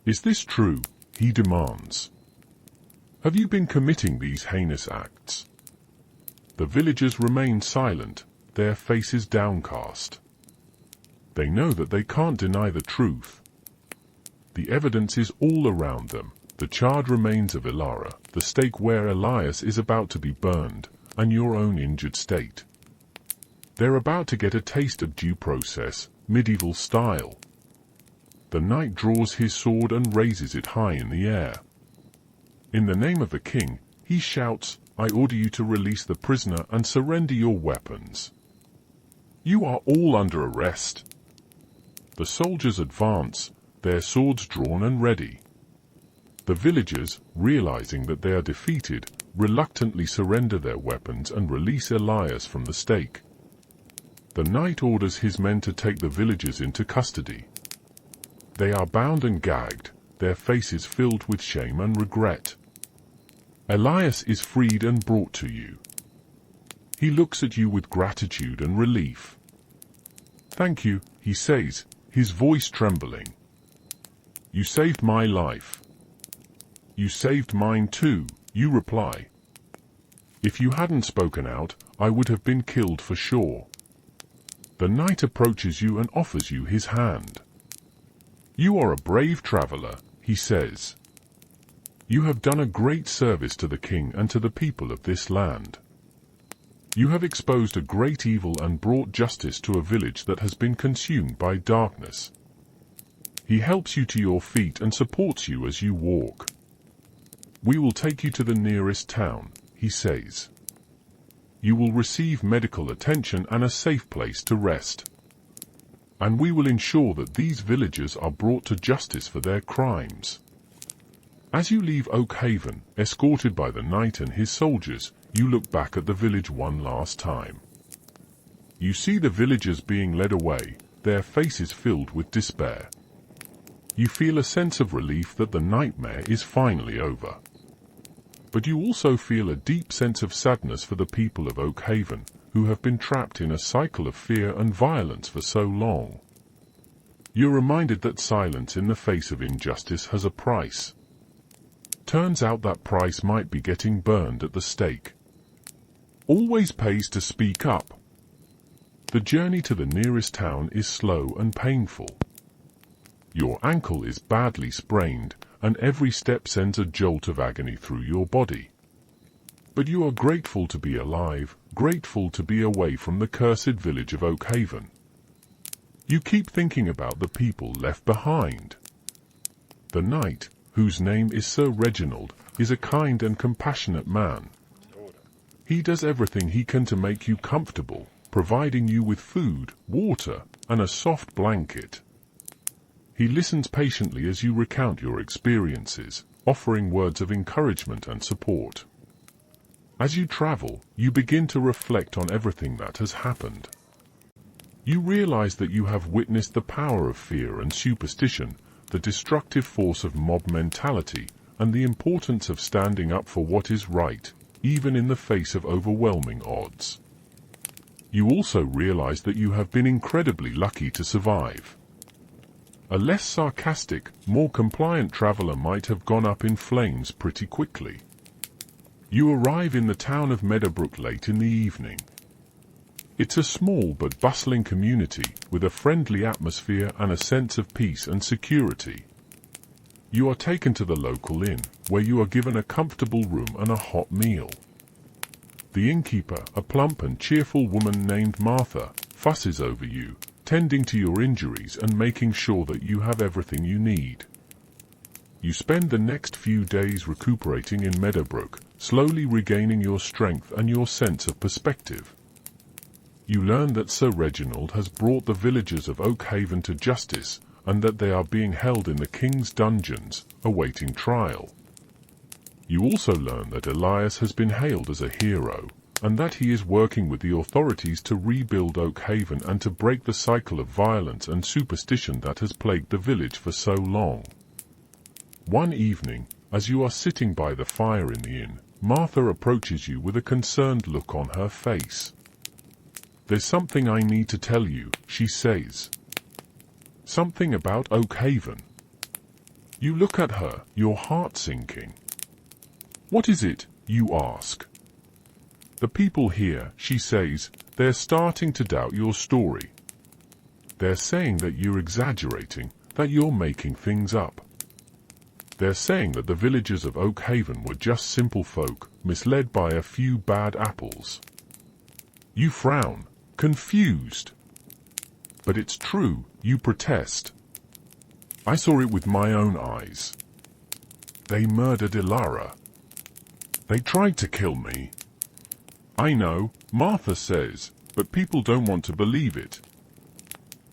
"Is this true?" he demands. "Have you been committing these heinous acts?" The villagers remain silent, their faces downcast. They know that they can't deny the truth. The evidence is all around them, the charred remains of Ilara, the stake where Elias is about to be burned, and your own injured state. They're about to get a taste of due process, medieval style. The knight draws his sword and raises it high in the air. In the name of the king, he shouts, "I order you to release the prisoner and surrender your weapons. You are all under arrest." The soldiers advance, their swords drawn and ready. The villagers, realizing that they are defeated, reluctantly surrender their weapons and release Elias from the stake. The knight orders his men to take the villagers into custody. They are bound and gagged, their faces filled with shame and regret. Elias is freed and brought to you. He looks at you with gratitude and relief. "Thank you," he says, his voice trembling. "You saved my life." "You saved mine too," you reply. "If you hadn't spoken out, I would have been killed for sure." The knight approaches you and offers you his hand. "You are a brave traveler," he says. "You have done a great service to the king and to the people of this land. You have exposed a great evil and brought justice to a village that has been consumed by darkness." He helps you to your feet and supports you as you walk. "We will take you to the nearest town," he says. "You will receive medical attention and a safe place to rest. And we will ensure that these villagers are brought to justice for their crimes." As you leave Oak Haven, escorted by the knight and his soldiers, you look back at the village one last time. You see the villagers being led away, their faces filled with despair. You feel a sense of relief that the nightmare is finally over. But you also feel a deep sense of sadness for the people of Oak Haven, who have been trapped in a cycle of fear and violence for so long. You're reminded that silence in the face of injustice has a price. Turns out that price might be getting burned at the stake. Always pays to speak up. The journey to the nearest town is slow and painful. Your ankle is badly sprained, and every step sends a jolt of agony through your body. But you are grateful to be alive, grateful to be away from the cursed village of Oak Haven. You keep thinking about the people left behind. The knight, whose name is Sir Reginald, is a kind and compassionate man. He does everything he can to make you comfortable, providing you with food, water, and a soft blanket. He listens patiently as you recount your experiences, offering words of encouragement and support. As you travel, you begin to reflect on everything that has happened. You realize that you have witnessed the power of fear and superstition, the destructive force of mob mentality, and the importance of standing up for what is right, even in the face of overwhelming odds. You also realize that you have been incredibly lucky to survive. A less sarcastic, more compliant traveler might have gone up in flames pretty quickly. You arrive in the town of Meadowbrook late in the evening. It's a small but bustling community with a friendly atmosphere and a sense of peace and security. You are taken to the local inn, where you are given a comfortable room and a hot meal. The innkeeper, a plump and cheerful woman named Martha, fusses over you, tending to your injuries and making sure that you have everything you need. You spend the next few days recuperating in Meadowbrook, slowly regaining your strength and your sense of perspective. You learn that Sir Reginald has brought the villagers of Oakhaven to justice, and that they are being held in the King's dungeons, awaiting trial. You also learn that Elias has been hailed as a hero, and that he is working with the authorities to rebuild Oakhaven and to break the cycle of violence and superstition that has plagued the village for so long. One evening, as you are sitting by the fire in the inn, Martha approaches you with a concerned look on her face. "There's something I need to tell you," she says. "Something about Oakhaven." You look at her, your heart sinking. "What is it?" you ask. "The people here," she says, "they're starting to doubt your story. They're saying that you're exaggerating, that you're making things up. They're saying that the villagers of Oakhaven were just simple folk, misled by a few bad apples." You frown, confused. "But it's true," you protest. "I saw it with my own eyes. They murdered Ilara. They tried to kill me." "I know," Martha says, "but people don't want to believe it.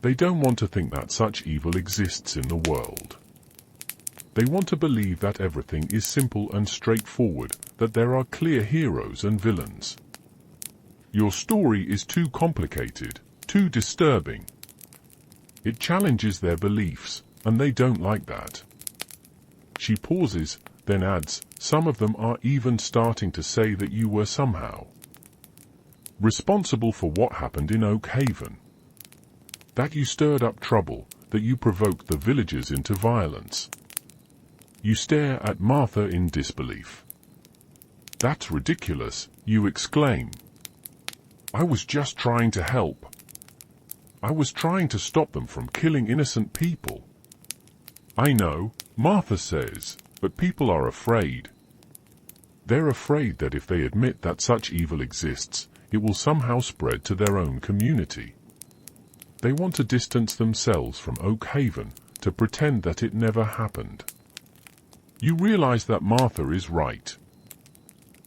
They don't want to think that such evil exists in the world. They want to believe that everything is simple and straightforward, that there are clear heroes and villains. Your story is too complicated, too disturbing. It challenges their beliefs, and they don't like that." She pauses, then adds, "Some of them are even starting to say that you were somehow responsible for what happened in Oakhaven. That you stirred up trouble, that you provoked the villagers into violence." You stare at Martha in disbelief. "That's ridiculous," you exclaim. "I was just trying to help. I was trying to stop them from killing innocent people." "I know," Martha says, "but people are afraid. They're afraid that if they admit that such evil exists, it will somehow spread to their own community. They want to distance themselves from Oakhaven, to pretend that it never happened." You realize that Martha is right.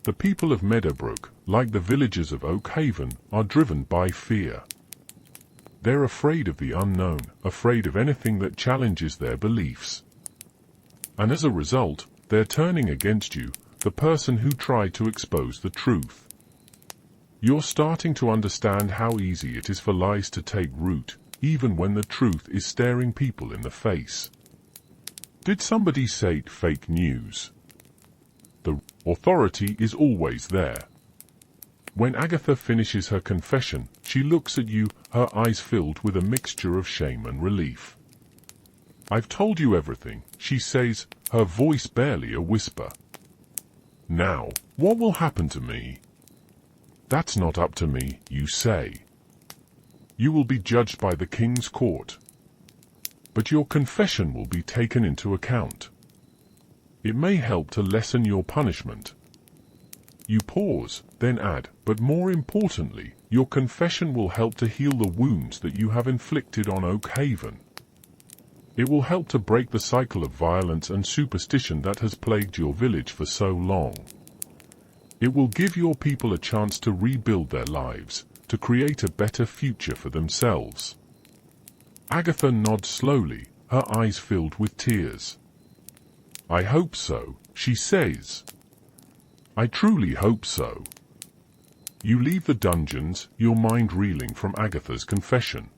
The people of Meadowbrook, like the villagers of Oakhaven, are driven by fear. They're afraid of the unknown, afraid of anything that challenges their beliefs. And as a result, they're turning against you, the person who tried to expose the truth. You're starting to understand how easy it is for lies to take root, even when the truth is staring people in the face. Did somebody say fake news? The authority is always there. When Agatha finishes her confession, she looks at you, her eyes filled with a mixture of shame and relief. "I've told you everything," she says, her voice barely a whisper. "Now, what will happen to me?" "That's not up to me," you say. "You will be judged by the King's court. But your confession will be taken into account. It may help to lessen your punishment." You pause, then add, "But more importantly, your confession will help to heal the wounds that you have inflicted on Oakhaven. It will help to break the cycle of violence and superstition that has plagued your village for so long. It will give your people a chance to rebuild their lives, to create a better future for themselves." Agatha nods slowly, her eyes filled with tears. "I hope so," she says. "I truly hope so." You leave the dungeons, your mind reeling from Agatha's confession.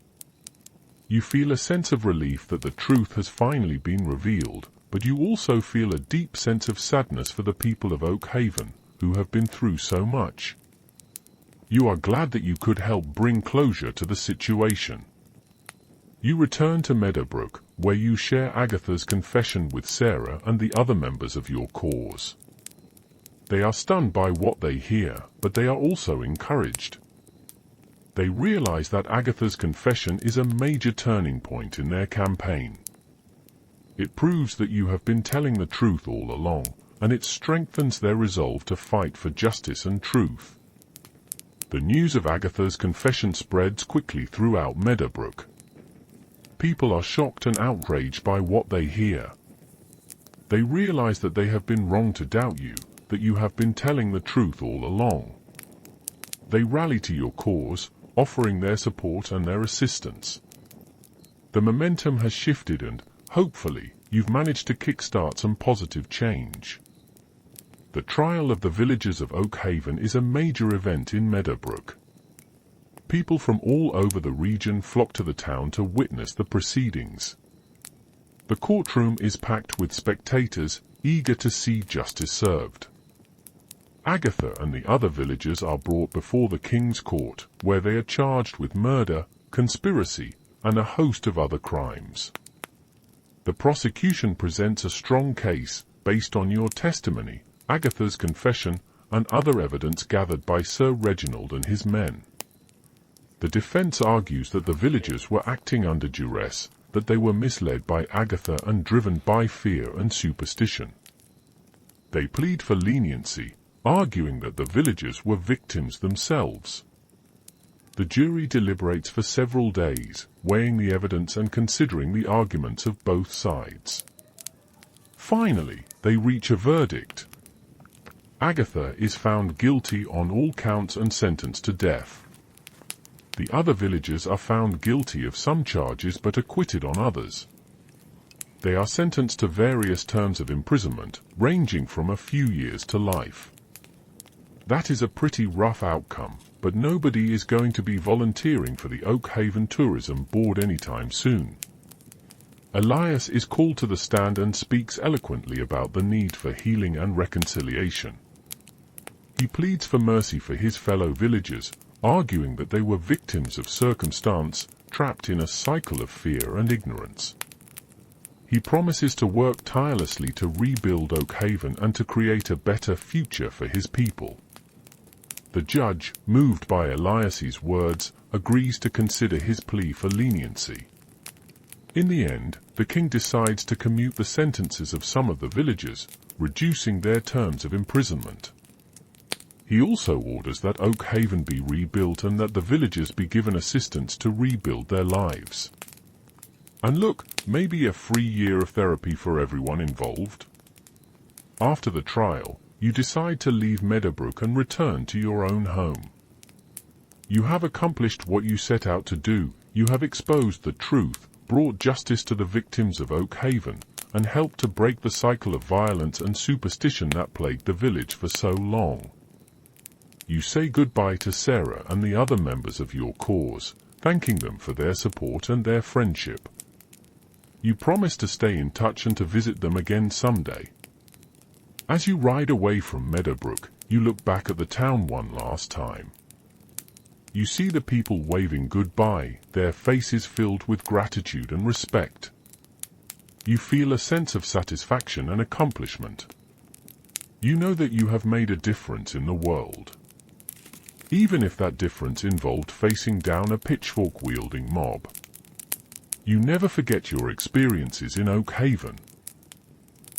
You feel a sense of relief that the truth has finally been revealed, but you also feel a deep sense of sadness for the people of Oak Haven, who have been through so much. You are glad that you could help bring closure to the situation. You return to Meadowbrook, where you share Agatha's confession with Sarah and the other members of your cause. They are stunned by what they hear, but they are also encouraged. They realize that Agatha's confession is a major turning point in their campaign. It proves that you have been telling the truth all along, and it strengthens their resolve to fight for justice and truth. The news of Agatha's confession spreads quickly throughout Meadowbrook. People are shocked and outraged by what they hear. They realize that they have been wrong to doubt you, that you have been telling the truth all along. They rally to your cause, offering their support and their assistance. The momentum has shifted and, hopefully, you've managed to kickstart some positive change. The trial of the villagers of Oak Haven is a major event in Meadowbrook. People from all over the region flock to the town to witness the proceedings. The courtroom is packed with spectators, eager to see justice served. Agatha and the other villagers are brought before the king's court, where they are charged with murder, conspiracy, and a host of other crimes. The prosecution presents a strong case, based on your testimony, Agatha's confession, and other evidence gathered by Sir Reginald and his men. The defense argues that the villagers were acting under duress, that they were misled by Agatha and driven by fear and superstition. They plead for leniency, arguing that the villagers were victims themselves. The jury deliberates for several days, weighing the evidence and considering the arguments of both sides. Finally, they reach a verdict. Agatha is found guilty on all counts and sentenced to death. The other villagers are found guilty of some charges but acquitted on others. They are sentenced to various terms of imprisonment, ranging from a few years to life. That is a pretty rough outcome, but nobody is going to be volunteering for the Oak Haven Tourism Board anytime soon. Elias is called to the stand and speaks eloquently about the need for healing and reconciliation. He pleads for mercy for his fellow villagers, arguing that they were victims of circumstance, trapped in a cycle of fear and ignorance. He promises to work tirelessly to rebuild Oak Haven and to create a better future for his people. The judge, moved by Elias's words, agrees to consider his plea for leniency. In the end, the king decides to commute the sentences of some of the villagers, reducing their terms of imprisonment. He also orders that Oak Haven be rebuilt and that the villagers be given assistance to rebuild their lives. And look, maybe a free year of therapy for everyone involved. After the trial, you decide to leave Meadowbrook and return to your own home. You have accomplished what you set out to do. You have exposed the truth, brought justice to the victims of Oak Haven, and helped to break the cycle of violence and superstition that plagued the village for so long. You say goodbye to Sarah and the other members of your cause, thanking them for their support and their friendship. You promise to stay in touch and to visit them again someday. As you ride away from Meadowbrook, you look back at the town one last time. You see the people waving goodbye, their faces filled with gratitude and respect. You feel a sense of satisfaction and accomplishment. You know that you have made a difference in the world. Even if that difference involved facing down a pitchfork-wielding mob. You never forget your experiences in Oak Haven.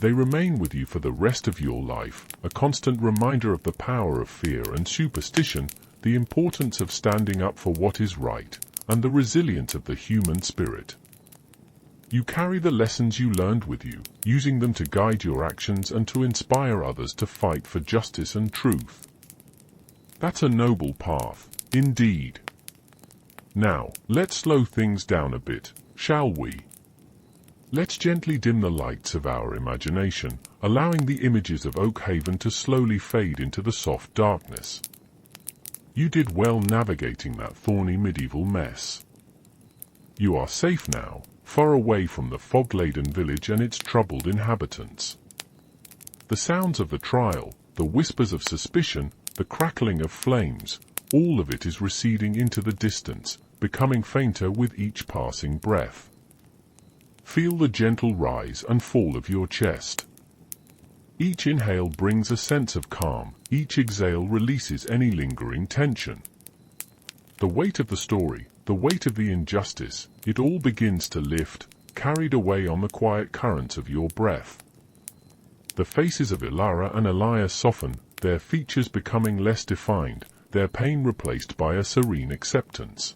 They remain with you for the rest of your life, a constant reminder of the power of fear and superstition, the importance of standing up for what is right, and the resilience of the human spirit. You carry the lessons you learned with you, using them to guide your actions and to inspire others to fight for justice and truth. That's a noble path, indeed. Now, let's slow things down a bit, shall we? Let's gently dim the lights of our imagination, allowing the images of Oak Haven to slowly fade into the soft darkness. You did well navigating that thorny medieval mess. You are safe now, far away from the fog-laden village and its troubled inhabitants. The sounds of the trial, the whispers of suspicion, the crackling of flames, all of it is receding into the distance, becoming fainter with each passing breath. Feel the gentle rise and fall of your chest. Each inhale brings a sense of calm, each exhale releases any lingering tension. The weight of the story, the weight of the injustice, it all begins to lift, carried away on the quiet currents of your breath. The faces of Ilara and Elias soften, their features becoming less defined, their pain replaced by a serene acceptance.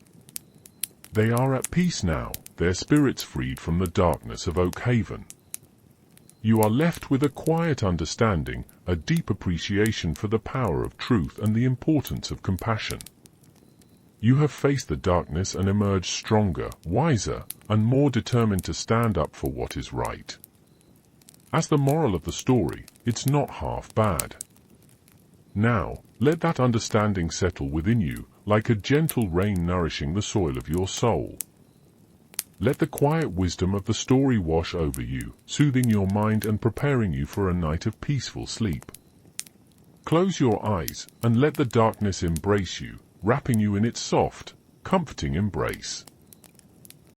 They are at peace now, their spirits freed from the darkness of Oakhaven. You are left with a quiet understanding, a deep appreciation for the power of truth and the importance of compassion. You have faced the darkness and emerged stronger, wiser, and more determined to stand up for what is right. As the moral of the story, it's not half bad. Now, let that understanding settle within you, like a gentle rain nourishing the soil of your soul. Let the quiet wisdom of the story wash over you, soothing your mind and preparing you for a night of peaceful sleep. Close your eyes, and let the darkness embrace you, wrapping you in its soft, comforting embrace.